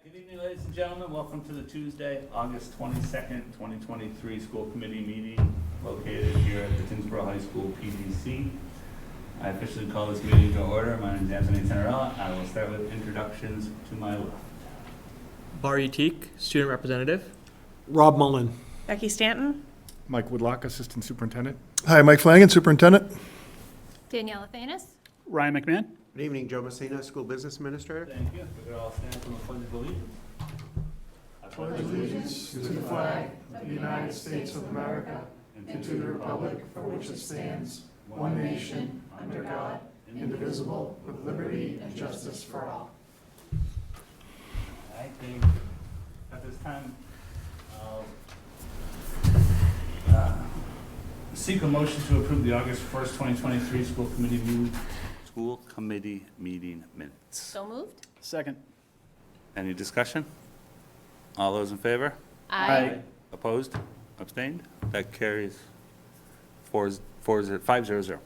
Good evening, ladies and gentlemen. Welcome to the Tuesday, August 22nd, 2023 school committee meeting located here at the Tyngsborough High School PDC. I officially call this meeting to order. My name is Anthony Tenerella. I will start with introductions to my left. Bari Teak, student representative. Rob Mullen. Becky Stanton. Mike Woodlock, Assistant Superintendent. Hi, Mike Flanagan, Superintendent. Daniela Thanis. Ryan McMahon. Good evening, Joe Messina, School Business Administrator. Thank you. We could all stand for the Pledge of Allegiance. I pledge Allegiance to the flag of the United States of America and to the republic for which it stands, one nation, under God, indivisible, with liberty and justice for all. I think at this time, seek a motion to approve the August 1st, 2023 school committee meeting minutes. So moved. Second. Any discussion? All those in favor? Aye. Opposed? Abstained? That carries 500.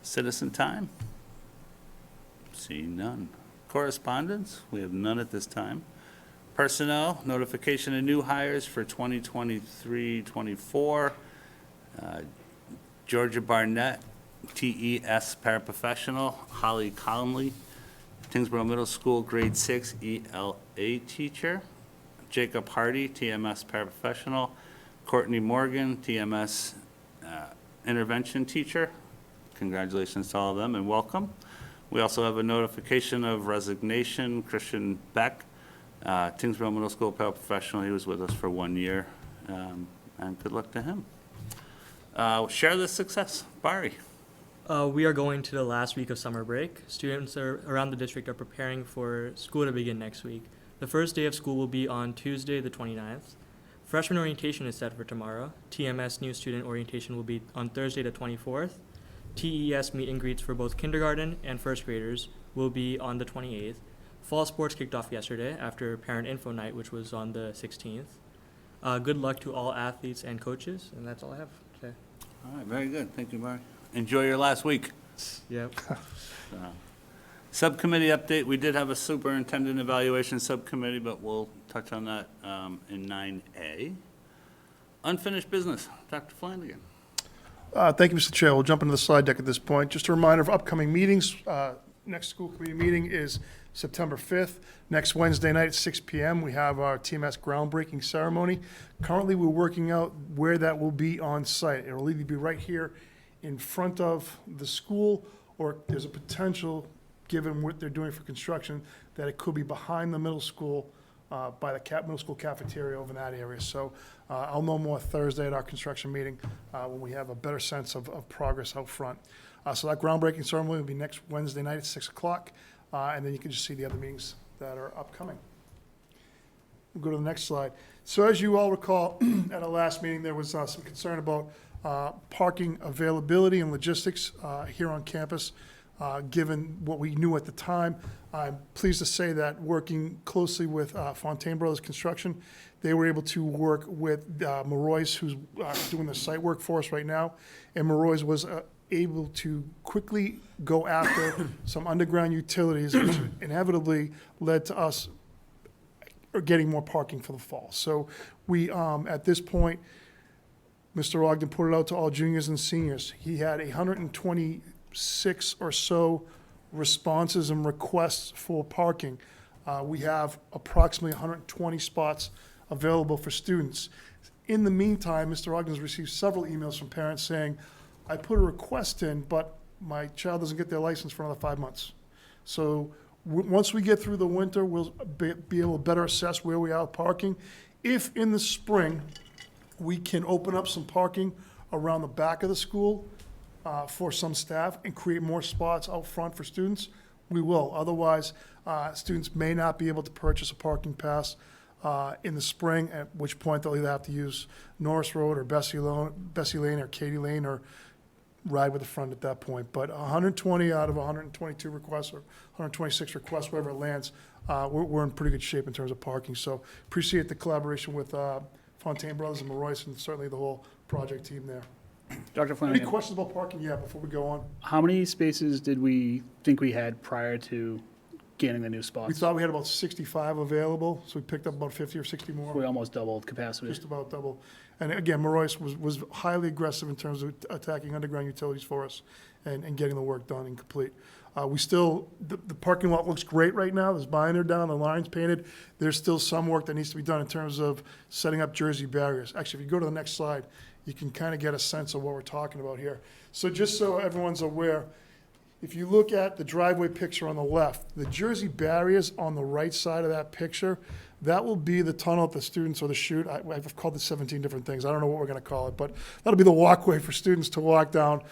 Citizen time? See none. Correspondence? We have none at this time. Personnel, notification of new hires for 2023-24. Georgia Barnett, TES paraprofessional. Holly Conley, Tyngsborough Middle School grade 6 ELA teacher. Jacob Hardy, TMS paraprofessional. Courtney Morgan, TMS intervention teacher. Congratulations to all of them and welcome. We also have a notification of resignation. Christian Beck, Tyngsborough Middle School paraprofessional. He was with us for 1 year, and good luck to him. Share this success. Bari. We are going to the last week of summer break. Students around the district are preparing for school to begin next week. The first day of school will be on Tuesday, the 29th. Freshman orientation is set for tomorrow. TMS new student orientation will be on Thursday, the 24th. TES meet and greets for both kindergarten and first graders will be on the 28th. Fall sports kicked off yesterday after parent info night, which was on the 16th. Good luck to all athletes and coaches, and that's all I have today. All right, very good. Thank you, Bari. Enjoy your last week. Yep. Subcommittee update. We did have a superintendent evaluation subcommittee, but we'll touch on that in 9A. Unfinished business. Dr. Flanagan. Thank you, Mr. Chair. We'll jump into the slide deck at this point. Just a reminder of upcoming meetings. Next school committee meeting is September 5th. Next Wednesday night at 6 p.m. we have our TMS groundbreaking ceremony. Currently, we're working out where that will be on site. It will either be right here in front of the school, or there's a potential, given what they're doing for construction, that it could be behind the middle school by the middle school cafeteria over in that area. So I'll know more Thursday at our construction meeting when we have a better sense of progress out front. So that groundbreaking ceremony will be next Wednesday night at 6 o'clock, and then you can just see the other meetings that are upcoming. We'll go to the next slide. So as you all recall, at our last meeting, there was some concern about parking availability and logistics here on campus, given what we knew at the time. I'm pleased to say that working closely with Fontaine Brothers Construction, they were able to work with Maroy's, who's doing the site work for us right now, and Maroy's was able to quickly go after some underground utilities, which inevitably led to us getting more parking for the fall. So we, at this point, Mr. Ogden put it out to all juniors and seniors. He had 126 or so responses and requests for parking. We have approximately 120 spots available for students. In the meantime, Mr. Ogden has received several emails from parents saying, I put a request in, but my child doesn't get their license for another 5 months. So once we get through the winter, we'll be able to better assess where we are with parking. If in the spring, we can open up some parking around the back of the school for some staff and create more spots out front for students, we will. Otherwise, students may not be able to purchase a parking pass in the spring, at which point they'll either have to use Norris Road or Bessie Lane or Katy Lane, or ride with the front at that point. But 120 out of 122 requests, or 126 requests, wherever it lands, we're in pretty good shape in terms of parking. So appreciate the collaboration with Fontaine Brothers and Maroyce, and certainly the whole project team there. Dr. Any Flanagan, questions about parking? Yeah, before we go on. how many spaces did we think we had prior to gaining the new We spots. thought we had about 65 available, so we picked up about 50 or 60 We more, almost doubled capacity. just about double. And again, Marois was highly aggressive in terms of attacking underground utilities for us and getting the work done and complete. We still, the parking lot looks great right now. There's binder down, the line's painted. There's still some work that needs to be done in terms of setting up Jersey barriers. Actually, if you go to the next slide, you can kind of get a sense of what we're talking about here. So just so everyone's aware, if you look at the driveway picture on the left, the Jersey barriers on the right side of that picture, that will be the tunnel that the students or the chute, I've called it 17 different things. I don't know what we're going to call it, but that'll be the walkway for students to walk down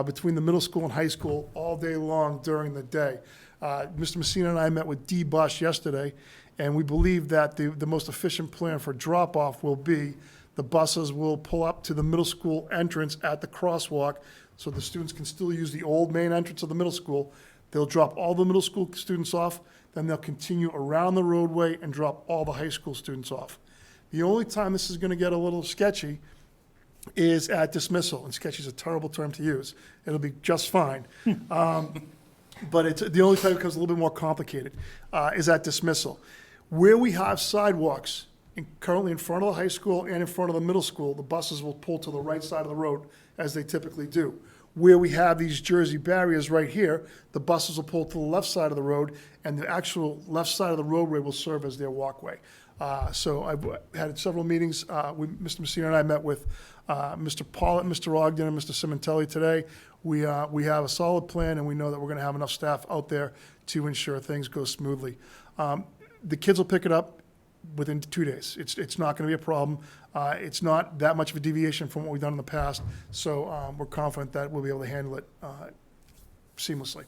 between the middle school and high school all day long during the day. Mr. Messina and I met with D-Bus yesterday, and we believe that the most efficient plan for drop-off will be the buses will pull up to the middle school entrance at the crosswalk, so the students can still use the old main entrance of the middle school. They'll drop all the middle school students off, then they'll continue around the roadway and drop all the high school students off. The only time this is going to get a little sketchy is at dismissal, and sketchy is a terrible term to use. It'll be just fine. But it's, the only time it becomes a little bit more complicated is at dismissal. Where we have sidewalks, currently in front of the high school and in front of the middle school, the buses will pull to the right side of the road, as they typically do. Where we have these Jersey barriers right here, the buses will pull to the left side of the road, and the actual left side of the roadway will serve as their walkway. So I've had several meetings. Mr. Messina and I met with Mr. Pollitt, Mr. Ogden, and Mr. Simontelli today. We have a solid plan, and we know that we're going to have enough staff out there to ensure things go smoothly. The kids will pick it up within 2 days. It's not going to be a problem. It's not that much of a deviation from what we've done in the past, so we're confident that we'll be able to handle it seamlessly.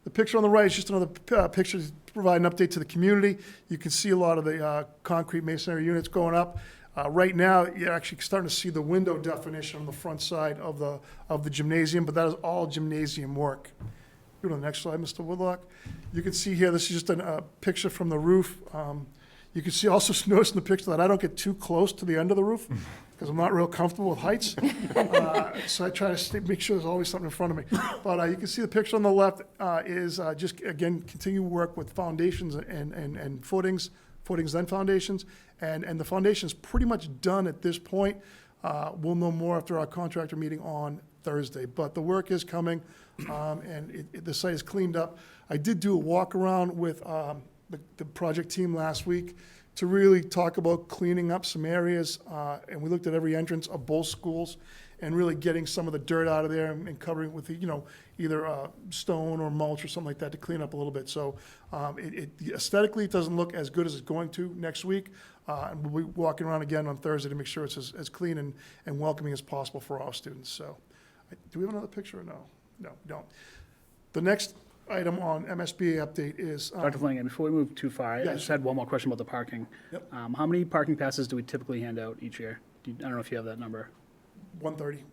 The picture on the right is just another picture to provide an update to the community. You can see a lot of the concrete masonry units going up. Right now, you're actually starting to see the window definition on the front side of the gymnasium, but that is all gymnasium work. Go to the next slide, Mr. Woodlock. You can see here, this is just a picture from the roof. You can see, also notice in the picture that I don't get too close to the end of the roof because I'm not real comfortable with heights. So I try to make sure there's always something in front of me. But you can see the picture on the left is just, again, continue work with foundations and footings then foundations. And the foundation's pretty much done at this point. We'll know more after our contractor meeting on Thursday. But the work is coming, and the site is cleaned up. I did do a walk around with the project team last week to really talk about cleaning up some areas, and we looked at every entrance of both schools and really getting some of the dirt out of there and covering it with, either stone or mulch or something like that to clean up a little bit. So aesthetically, it doesn't look as good as it's going to next week, and we'll be walking around again on Thursday to make sure it's as clean and welcoming as possible for our students. So do we have another picture or no? No, we don't. The next item on MSBA update is. Dr. Flanagan, before we move too far, I Yeah, just sure. had one more question about the parking. Yep. How many parking passes do we typically hand out each year? I don't know if you have that number. 130.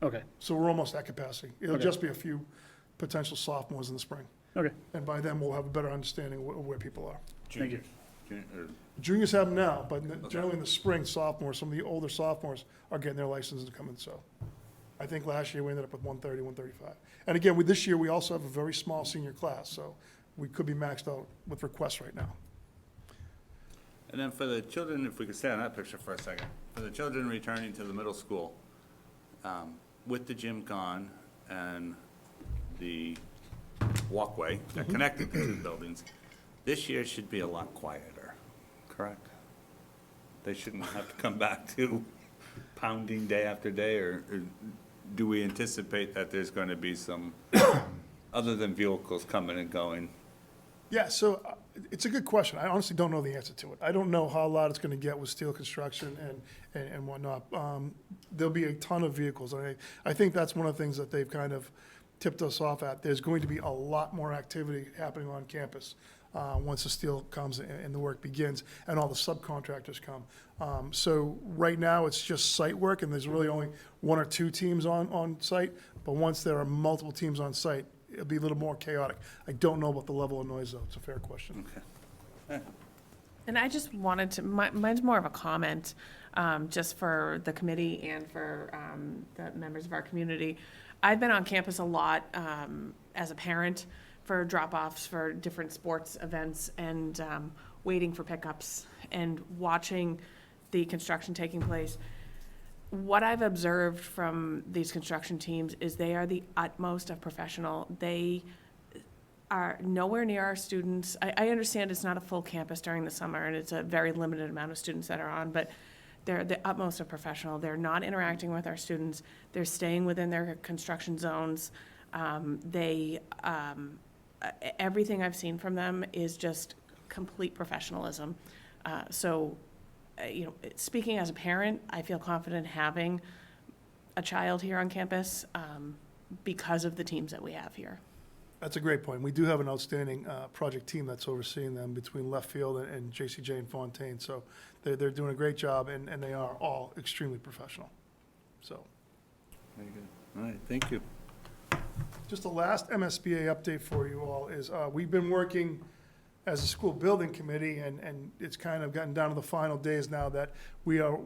Okay, So we're almost at capacity. It'll Okay. just be a few potential sophomores in the spring. okay, And by then, we'll have a better understanding of where people are. thank you. Juniors have them now, but generally in the spring, sophomores, some of the older sophomores are getting their licenses and coming, so. I think last year we ended up with 130, 135. And again, with this year, we also have a very small senior class, so we could be maxed out with requests right now. And then for the children, if we could stay on that picture for a second, for the children returning to the middle school, with the gym gone and the walkway that connected the two buildings, this year should be a lot quieter, correct? They shouldn't have to come back to pounding day after day, or do we anticipate that there's going to be some, other than vehicles coming and going? Yeah, so it's a good question. I honestly don't know the answer to it. I don't know how loud it's going to get with steel construction and whatnot. There'll be a ton of vehicles. I think that's one of the things that they've kind of tipped us off at. There's going to be a lot more activity happening on campus once the steel comes and the work begins and all the subcontractors come. So right now, it's just site work, and there's really only one or two teams on site. But once there are multiple teams on site, it'll be a little more chaotic. I don't know about the level of noise, though. It's a fair question. Okay. And I just wanted to, mine's more of a comment, just for the committee and for the members of our community. I've been on campus a lot as a parent for drop-offs for different sports events and waiting for pickups and watching the construction taking place. What I've observed from these construction teams is they are the utmost of professional. They are nowhere near our students. I understand it's not a full campus during the summer, and it's a very limited amount of students that are on, but they're the utmost of professional. They're not interacting with our students. They're staying within their construction zones. Everything I've seen from them is just complete professionalism. Speaking as a parent, I feel confident having a child here on campus because of the teams that we have here. That's a great point. We do have an outstanding project team that's overseeing them between Left Field and JCJ and Fontaine. So they're doing a great job, and they are all extremely professional. So Very good. All right, thank you. just the last MSBA update for you all is we've been working as a school building committee, and it's kind of gotten down to the final days now that we are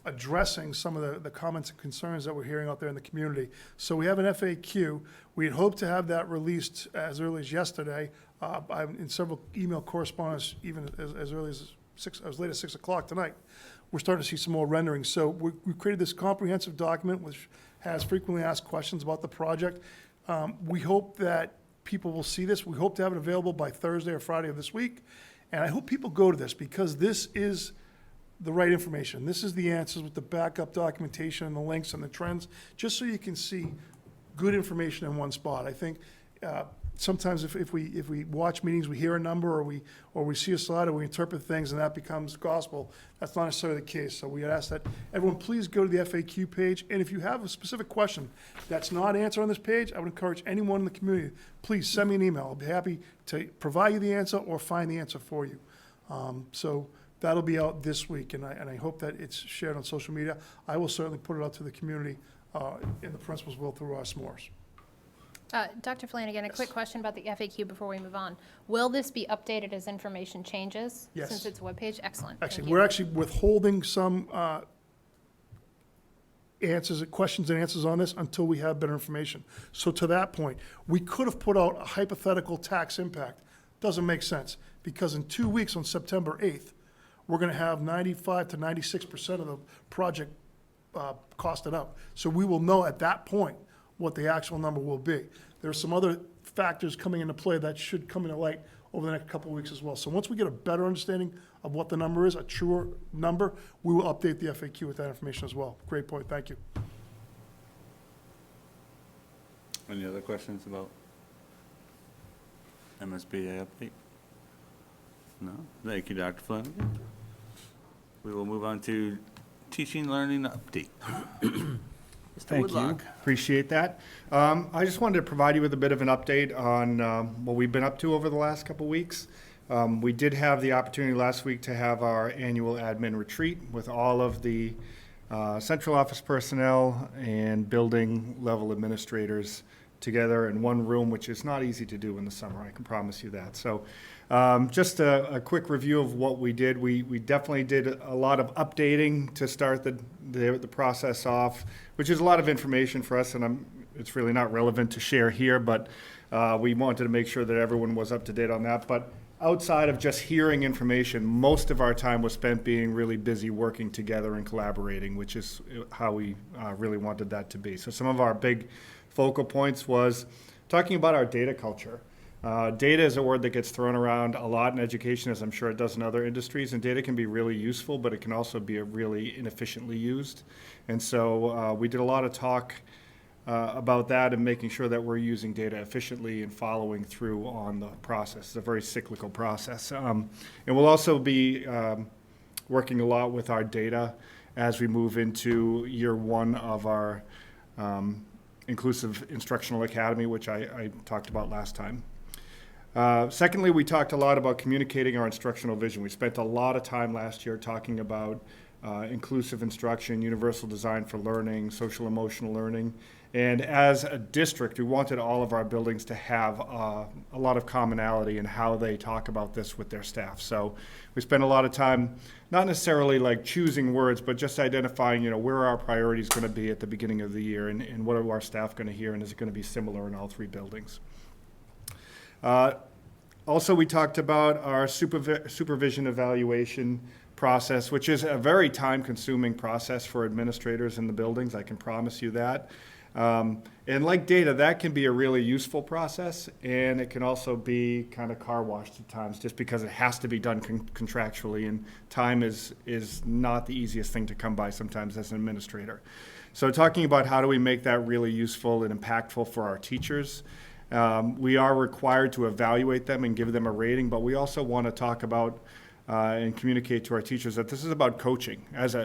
addressing some of the comments and concerns that we're hearing out there in the community. So we have an FAQ. We had hoped to have that released as early as yesterday. I'm in several email correspondence, even as early as as late as 6 o'clock tonight. We're starting to see some more renderings. So we created this comprehensive document which has frequently asked questions about the project. We hope that people will see this. We hope to have it available by Thursday or Friday of this week. And I hope people go to this because this is the right information. This is the answers with the backup documentation and the links and the trends, just so you can see good information in one spot. I think sometimes if we watch meetings, we hear a number or we see a slide or we interpret things and that becomes gospel. That's not necessarily the case. So we ask that everyone please go to the FAQ page. And if you have a specific question that's not answered on this page, I would encourage anyone in the community, please send me an email. I'll be happy to provide you the answer or find the answer for you. So that'll be out this week, and I hope that it's shared on social media. I will certainly put it out to the community, and the principals will through our s'mores. Dr. Flanagan, a quick question about the FAQ before we move on. Will this be updated as information changes? Yes. Since it's a webpage? Excellent. Thank Actually, you. we're actually withholding some questions and answers on this until we have better information. So to that point, we could have put out a hypothetical tax impact. Doesn't make sense, because in 2 weeks on September 8th, we're going to have 95 to 96% of the project costed out. So we will know at that point what the actual number will be. There are some other factors coming into play that should come into light over the next couple of weeks as well. So once we get a better understanding of what the number is, a truer number, we will update the FAQ with that information as well. Great point, thank you. Any other questions about MSBA update? No? Thank you, Dr. Flanagan. We will move on to teaching, learning update. Mr. Thank you. Whitlock. Appreciate that. I just wanted to provide you with a bit of an update on what we've been up to over the last couple weeks. We did have the opportunity last week to have our annual admin retreat with all of the central office personnel and building level administrators together in one room, which is not easy to do in the summer, I can promise you that. So just a quick review of what we did. We definitely did a lot of updating to start the process off, which is a lot of information for us, and it's really not relevant to share here, but we wanted to make sure that everyone was up to date on that. But outside of just hearing information, most of our time was spent being really busy working together and collaborating, which is how we really wanted that to be. So some of our big focal points was talking about our data culture. Data is a word that gets thrown around a lot in education, as I'm sure it does in other industries, and data can be really useful, but it can also be really inefficiently used. And so we did a lot of talk about that and making sure that we're using data efficiently and following through on the process. It's a very cyclical process. And we'll also be working a lot with our data as we move into year one of our Inclusive Instructional Academy, which I talked about last time. Secondly, we talked a lot about communicating our instructional vision. We spent a lot of time last year talking about inclusive instruction, universal design for learning, social emotional learning. And as a district, we wanted all of our buildings to have a lot of commonality in how they talk about this with their staff. So we spent a lot of time, not necessarily like choosing words, but just identifying, where our priorities going to be at the beginning of the year and what are our staff going to hear, and is it going to be similar in all three buildings. Also, we talked about our supervision evaluation process, which is a very time-consuming process for administrators in the buildings, I can promise you that. And like data, that can be a really useful process, and it can also be kind of car washed at times, just because it has to be done contractually, and time is not the easiest thing to come by sometimes as an administrator. So talking about how do we make that really useful and impactful for our teachers. We are required to evaluate them and give them a rating, but we also want to talk about and communicate to our teachers that this is about coaching. As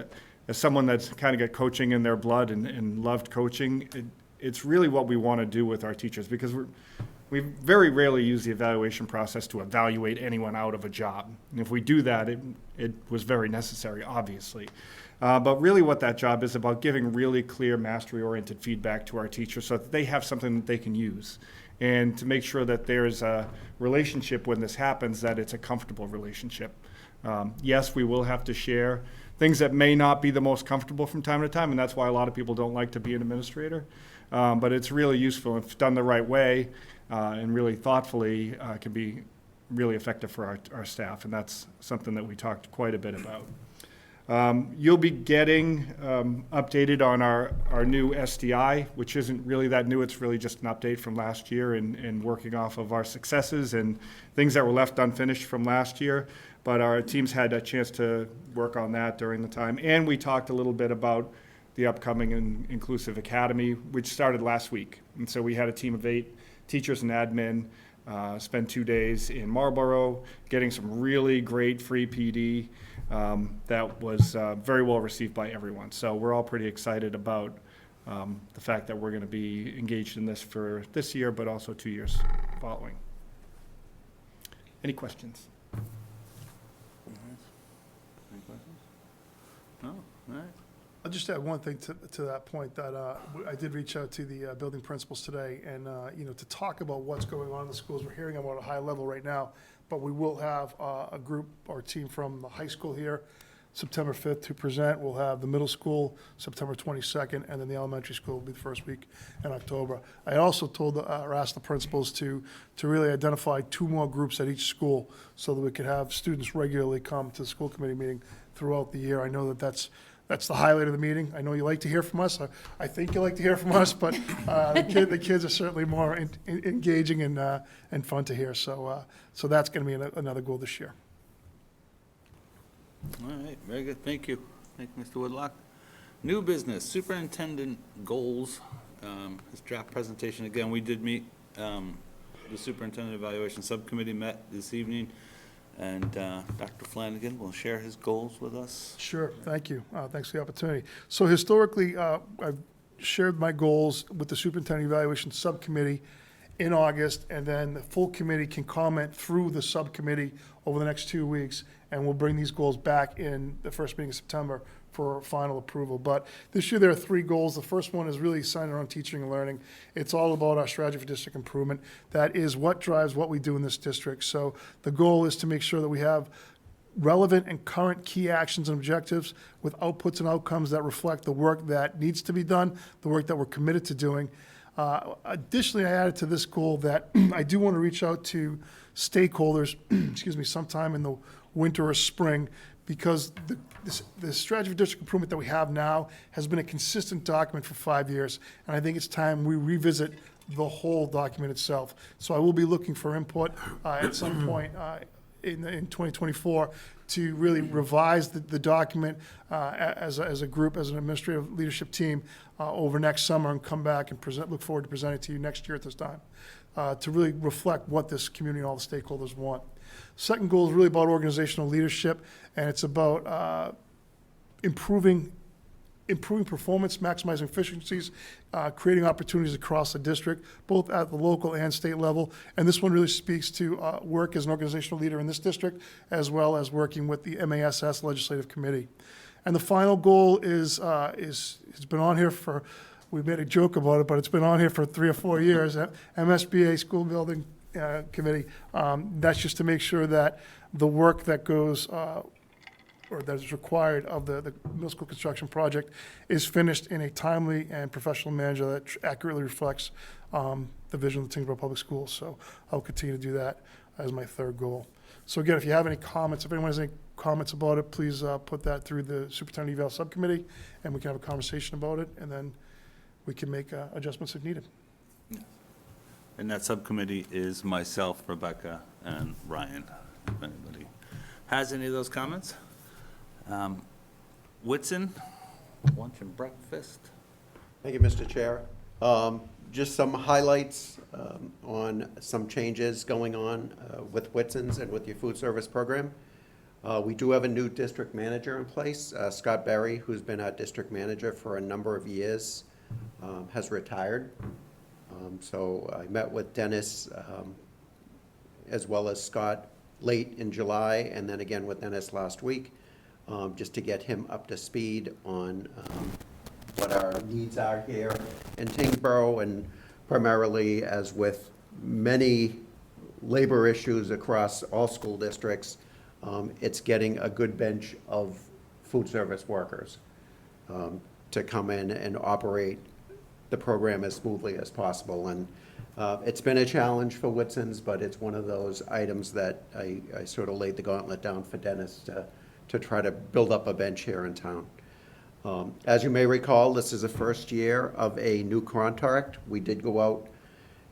someone that's kind of got coaching in their blood and loved coaching, it's really what we want to do with our teachers, because we very rarely use the evaluation process to evaluate anyone out of a job. And if we do that, it was very necessary, obviously. But really what that job is about, giving really clear mastery-oriented feedback to our teachers so that they have something that they can use. And to make sure that there's a relationship when this happens, that it's a comfortable relationship. Yes, we will have to share things that may not be the most comfortable from time to time, and that's why a lot of people don't like to be an administrator. But it's really useful if done the right way and really thoughtfully, can be really effective for our staff, and that's something that we talked quite a bit about. You'll be getting updated on our new SDI, which isn't really that new. It's really just an update from last year and working off of our successes and things that were left unfinished from last year. But our teams had a chance to work on that during the time. And we talked a little bit about the upcoming Inclusive Academy, which started last week. And so we had a team of 8 teachers and admin spend 2 days in Marlborough, getting some really great free PD. That was very well received by everyone. So we're all pretty excited about the fact that we're going to be engaged in this for this year, but also 2 years following. Any questions? Any questions? No? All right. I'll just add one thing to that point, that I did reach out to the building principals today, and to talk about what's going on in the schools. We're hearing about a high level right now, but we will have a group or team from the high school here September 5th to present. We'll have the middle school September 22nd, and then the elementary school will be the first week in October. I also told or asked the principals to really identify 2 more groups at each school so that we could have students regularly come to the school committee meeting throughout the year. I know that's the highlight of the meeting. I know you like to hear from us. I think you like to hear from us, but the kids are certainly more engaging and fun to hear. So that's going to be another goal this year. All right, very good, thank you. Thank you, Mr. Woodlock. New business, superintendent goals. His draft presentation, again, we did meet, the superintendent evaluation subcommittee met this evening, and Dr. Flanagan will share his goals with us. Sure, thank you. Thanks for the opportunity. So historically, I've shared my goals with the superintendent evaluation subcommittee in August, and then the full committee can comment through the subcommittee over the next 2 weeks, and we'll bring these goals back in the first meeting in September for final approval. But this year there are 3 goals. The first one is really centered on teaching and learning. It's all about our strategy for district improvement. That is what drives what we do in this district. So the goal is to make sure that we have relevant and current key actions and objectives with outputs and outcomes that reflect the work that needs to be done, the work that we're committed to doing. Additionally, I added to this goal that I do want to reach out to stakeholders, sometime in the winter or spring, because the strategy for district improvement that we have now has been a consistent document for 5 years, and I think it's time we revisit the whole document itself. So I will be looking for input at some point in 2024 to really revise the document as a group, as an administrative leadership team over next summer, and come back and look forward to presenting to you next year at this time to really reflect what this community and all the stakeholders want. Second goal is really about organizational leadership, and it's about improving performance, maximizing efficiencies, creating opportunities across the district, both at the local and state level. And this one really speaks to work as an organizational leader in this district, as well as working with the MASS Legislative Committee. And the final goal is it's been on here for, we made a joke about it, but it's been on here for 3 or 4 years, MSBA School Building Committee. That's just to make sure that the work that goes or that is required of the middle school construction project is finished in a timely and professional manner that accurately reflects the vision of the Tyngsborough Public Schools. So I'll continue to do that as my third goal. So again, if you have any comments, if anyone has any comments about it, please put that through the superintendent eval subcommittee, and we can have a conversation about it, and then we can make adjustments if needed. And that subcommittee is myself, Rebecca, and Ryan, if anybody has any of those comments. Whitson, lunch and breakfast. Thank you, Mr. Chair. Just some highlights on some changes going on with Whitson's and with your food service program. We do have a new district manager in place. Scott Berry, who's been our district manager for a number of years, has retired. So I met with Dennis as well as Scott late in July, and then again with Dennis last week, just to get him up to speed on what our needs are here in Tyngsborough, and primarily, as with many labor issues across all school districts, it's getting a good bench of food service workers to come in and operate the program as smoothly as possible. And it's been a challenge for Whitson's, but it's one of those items that I sort of laid the gauntlet down for Dennis to try to build up a bench here in town. As you may recall, this is the first year of a new contract. We did go out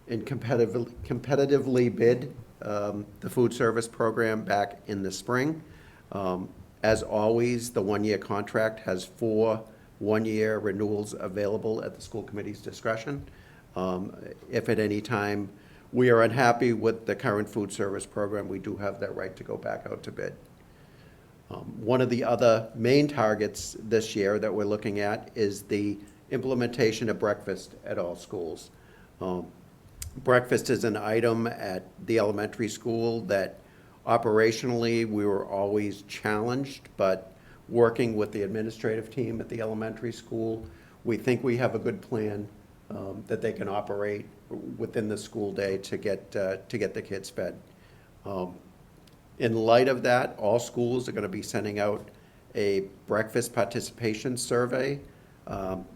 and competitively bid the food service program back in the spring. As always, the one-year contract has 4 one-year renewals available at the school committee's discretion. If at any time we are unhappy with the current food service program, we do have that right to go back out to bid. One of the other main targets this year that we're looking at is the implementation of breakfast at all schools. Breakfast is an item at the elementary school that operationally we were always challenged, but working with the administrative team at the elementary school, we think we have a good plan that they can operate within the school day to get the kids fed. In light of that, all schools are going to be sending out a breakfast participation survey,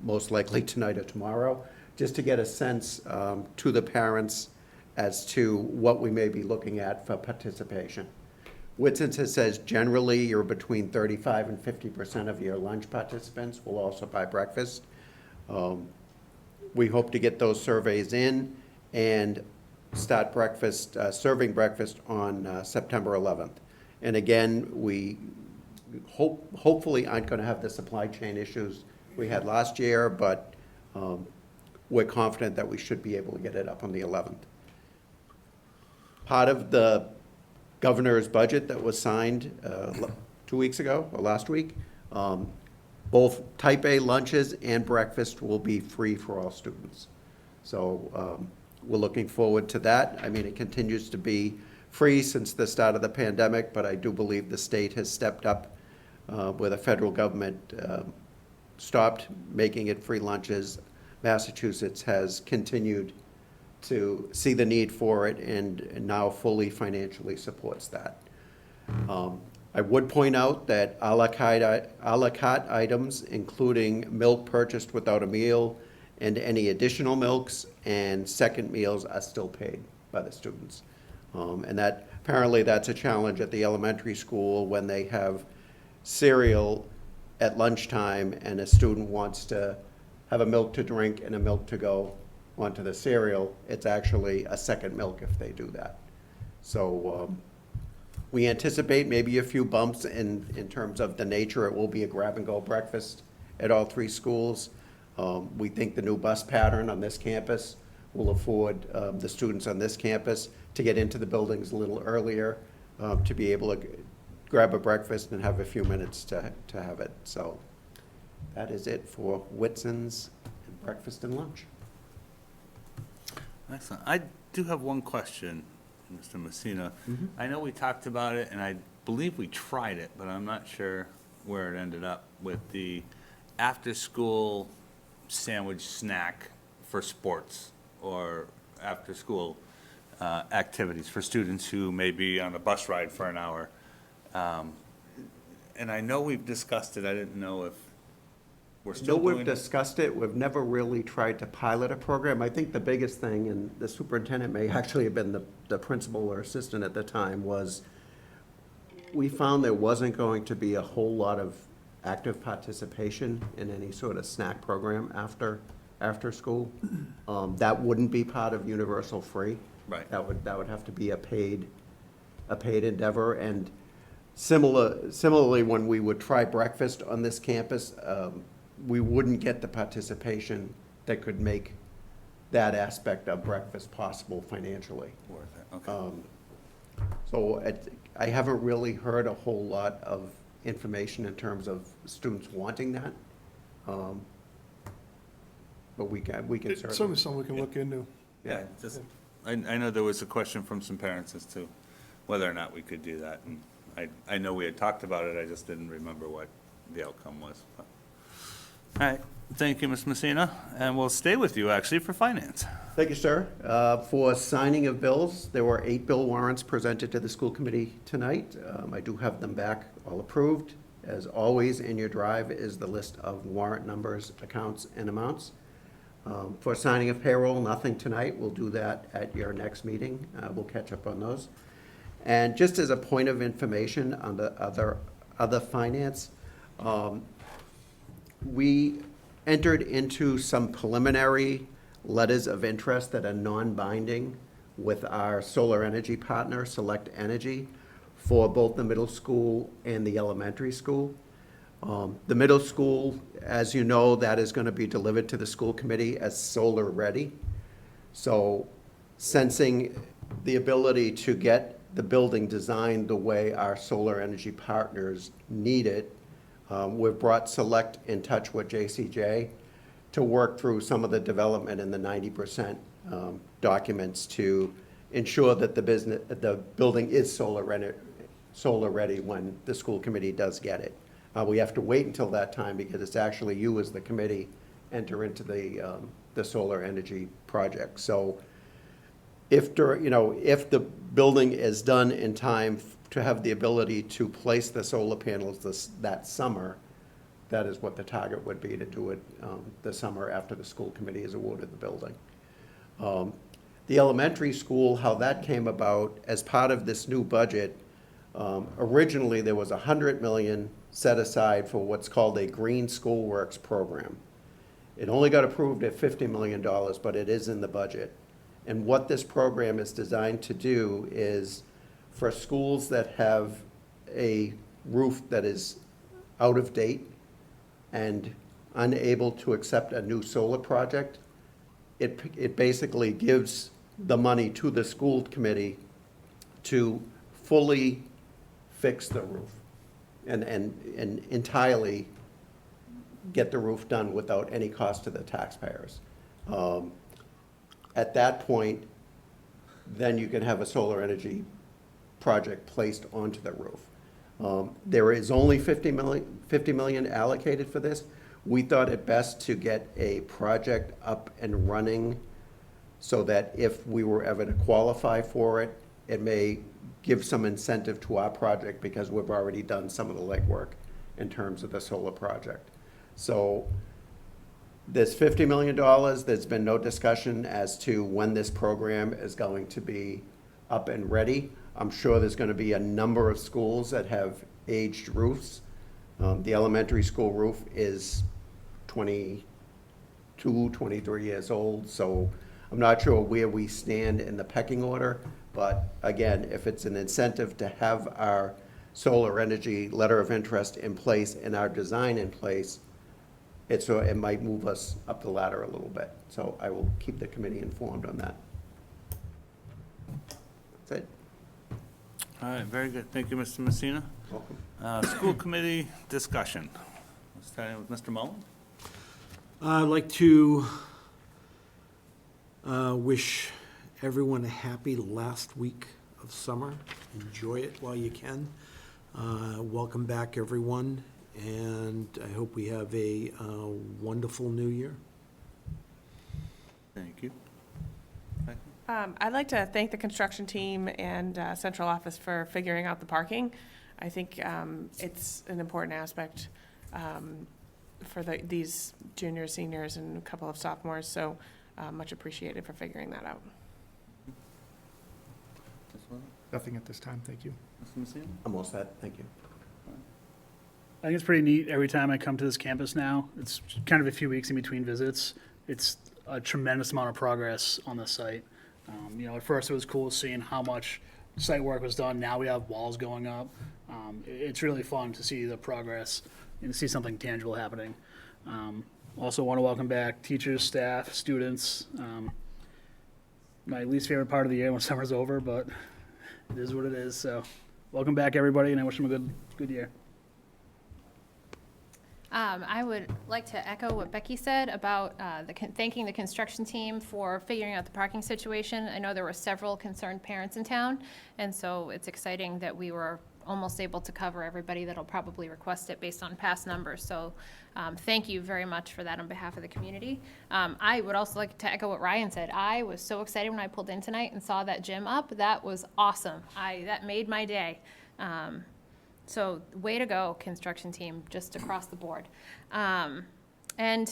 most likely tonight or tomorrow, just to get a sense to the parents as to what we may be looking at for participation. Whitson's says generally you're between 35% and 50% of your lunch participants will also buy breakfast. We hope to get those surveys in and start breakfast, serving breakfast on September 11th. And again, we hopefully aren't going to have the supply chain issues we had last year, but we're confident that we should be able to get it up on the 11th. Part of the governor's budget that was signed 2 weeks ago, or last week, both type A lunches and breakfast will be free for all students. So we're looking forward to that. I mean, it continues to be free since the start of the pandemic, but I do believe the state has stepped up where the federal government stopped making it free lunches. Massachusetts has continued to see the need for it and now fully financially supports that. I would point out that a la carte items, including milk purchased without a meal and any additional milks and second meals, are still paid by the students. And that apparently that's a challenge at the elementary school when they have cereal at lunchtime and a student wants to have a milk to drink and a milk to go onto the cereal. It's actually a second milk if they do that. So we anticipate maybe a few bumps in terms of the nature. It will be a grab-and-go breakfast at all 3 schools. We think the new bus pattern on this campus will afford the students on this campus to get into the buildings a little earlier, to be able to grab a breakfast and have a few minutes to have it. So that is it for Whitson's and breakfast and lunch. Excellent. I do have one question, Mr. Messina. I know we talked about it, and I believe we tried it, but I'm not sure where it ended up with the after-school sandwich snack for sports or after-school activities for students who may be on a bus ride for an hour. And I know we've discussed it, I didn't know if we're No, still we've doing it. discussed it, we've never really tried to pilot a program. I think the biggest thing, and the superintendent may actually have been the principal or assistant at the time, was we found there wasn't going to be a whole lot of active participation in any sort of snack program after school. That wouldn't be part of universal free. Right. That would have to be a paid endeavor. And similarly, when we would try breakfast on this campus, we wouldn't get the participation that could make that aspect of breakfast possible financially. Worth it, okay. So I haven't really heard a whole lot of information in terms of students wanting that. But we can It's certainly. certainly something we can look into. Yeah, just, I know there was a question from some parents as to whether or not we could do that, and I know we had talked about it, I just didn't remember what the outcome was. But- All right, thank you, Ms. Messina, and we'll stay with you, actually, for finance. Thank you, sir. For signing of bills, there were 8 bill warrants presented to the school committee tonight. I do have them back, all approved. As always, in your drive is the list of warrant numbers, accounts, and amounts. For signing of payroll, nothing tonight. We'll do that at your next meeting. We'll catch up on those. And just as a point of information on the other finance, we entered into some preliminary letters of interest that are non-binding with our solar energy partner, Select Energy, for both the middle school and the elementary school. The middle school, as you know, that is going to be delivered to the school committee as solar ready. So sensing the ability to get the building designed the way our solar energy partners need it, we've brought Select in touch with JCJ to work through some of the development in the 90% documents to ensure that the building is solar ready when the school committee does get it. We have to wait until that time because it's actually you as the committee enter into the solar energy project. So if the building is done in time to have the ability to place the solar panels that summer, that is what the target would be, to do it the summer after the school committee is awarded the building. The elementary school, how that came about, as part of this new budget, originally there was $100 million set aside for what's called a Green School Works program. It only got approved at $50 million, but it is in the budget. And what this program is designed to do is for schools that have a roof that is out of date and unable to accept a new solar project, it basically gives the money to the school committee to fully fix the roof and entirely get the roof done without any cost to the taxpayers. At that point, then you can have a solar energy project placed onto the roof. There is only $50 million allocated for this. We thought it best to get a project up and running so that if we were ever to qualify for it, it may give some incentive to our project because we've already done some of the legwork in terms of the solar project. So there's $50 million. There's been no discussion as to when this program is going to be up and ready. I'm sure there's going to be a number of schools that have aged roofs. The elementary school roof is 22, 23 years old, so I'm not sure where we stand in the pecking order. But again, if it's an incentive to have our solar energy letter of interest in place and our design in place, it might move us up the ladder a little bit. So I will keep the committee informed on that. That's it. All right, very good, thank you, Mr. Messina. Welcome. School committee discussion. Starting with Mr. Mullen. I'd like to wish everyone a happy last week of summer. Enjoy it while you can. Welcome back, everyone, and I hope we have a wonderful new year. Thank you. I'd like to thank the construction team and central office for figuring out the parking. I think it's an important aspect for these juniors, seniors, and a couple of sophomores, so much appreciated for figuring that out. Nothing at this time, thank you. I'm all set, thank you. I think it's pretty neat every time I come to this campus now. It's kind of a few weeks in between visits. It's a tremendous amount of progress on the site. At first it was cool seeing how much site work was done. Now we have walls going up. It's really fun to see the progress and see something tangible happening. Also want to welcome back teachers, staff, students. My least favorite part of the year when summer's over, but it is what it is. So welcome back, everybody, and I wish them a good year. I would like to echo what Becky said about thanking the construction team for figuring out the parking situation. I know there were several concerned parents in town, and so it's exciting that we were almost able to cover everybody that'll probably request it based on past numbers. So thank you very much for that on behalf of the community. I would also like to echo what Ryan said. I was so excited when I pulled in tonight and saw that gym up. That was awesome. That made my day. So way to go, construction team, just across the board. And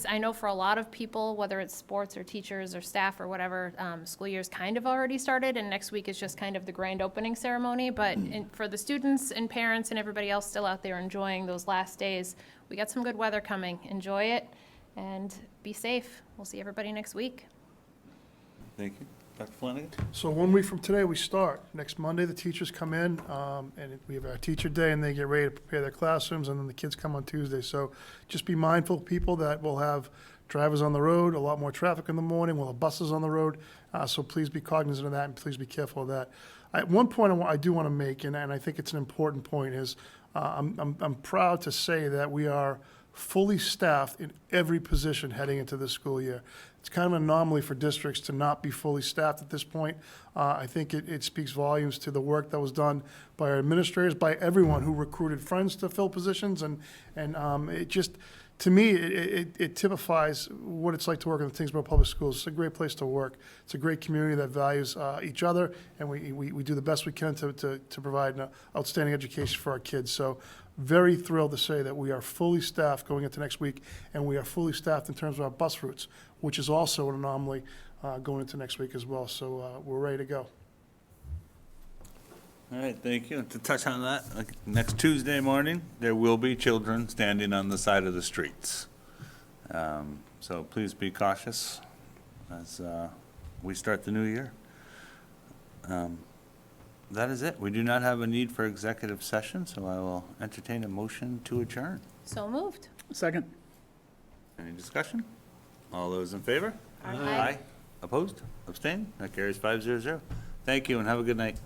I know for a lot of people, whether it's sports or teachers or staff or whatever, school year's kind of already started, and next week is just kind of the grand opening ceremony. But for the students and parents and everybody else still out there enjoying those last days, we got some good weather coming. Enjoy it and be safe. We'll see everybody next week. Thank you. Dr. Flanagan? So 1 week from today, we start. Next Monday, the teachers come in, and we have our teacher day, and they get ready to prepare their classrooms, and then the kids come on Tuesday. So just be mindful, people, that we'll have drivers on the road, a lot more traffic in the morning, we'll have buses on the road, so please be cognizant of that, and please be careful of that. One point I do want to make, and I think it's an important point, is I'm proud to say that we are fully staffed in every position heading into this school year. It's kind of an anomaly for districts to not be fully staffed at this point. I think it speaks volumes to the work that was done by our administrators, by everyone who recruited friends to fill positions, and it just, to me, it typifies what it's like to work in the Tyngsborough Public Schools. It's a great place to work. It's a great community that values each other, and we do the best we can to provide an outstanding education for our kids. So very thrilled to say that we are fully staffed going into next week, and we are fully staffed in terms of our bus routes, which is also an anomaly going into next week as well. So we're ready to go. All right, thank you. To touch on that, next Tuesday morning, there will be children standing on the side of the streets. So please be cautious as we start the new year. That is it. We do not have a need for executive session, so I will entertain a motion to adjourn. So moved. Second. Any discussion? All those in favor? Aye. Opposed? Abstained? That carries 5-0. Thank you and have a good night.